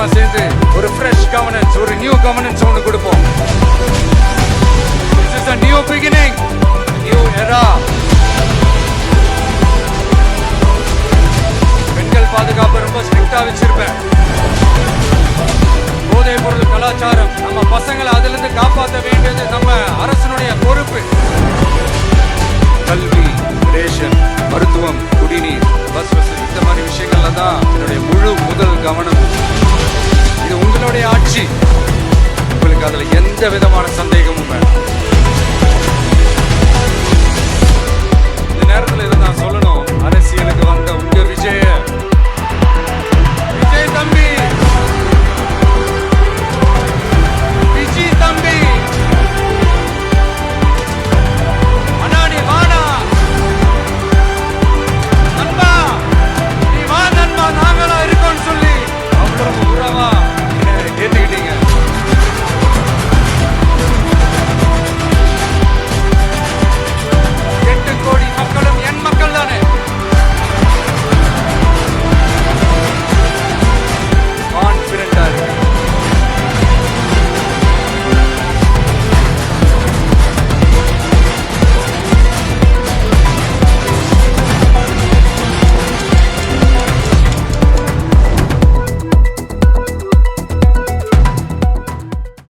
எல்லாருமா சேர்ந்து ஒரு ஃப்ரெஷ் கவர்னன்ஸ், ஒரு நியூ கவர்னன்ஸ் ஒன்று கொடுப்போம். This is a new beginning, new era. பெண்கள் பாதுகாப்பு ரொம்ப ஸ்ட்ரிக்டா வச்சிருப்பேன். போதைப் பொருள் கலாச்சாரம், நம்ம பசங்களை அதுல இருந்து காப்பாற்ற வேண்டியது நம்ம அரசனுடைய பொறுப்பு. கல்வி, ரேஷன், மருத்துவம், குடிநீர், பஸ் வசதி, இந்த மாதிரி விஷயங்கள்ல தான் என்னுடைய முதல் கவனம். இது உங்களுடைய ஆட்சி, உங்களுக்கு அதுல எந்த விதமான சந்தேகம்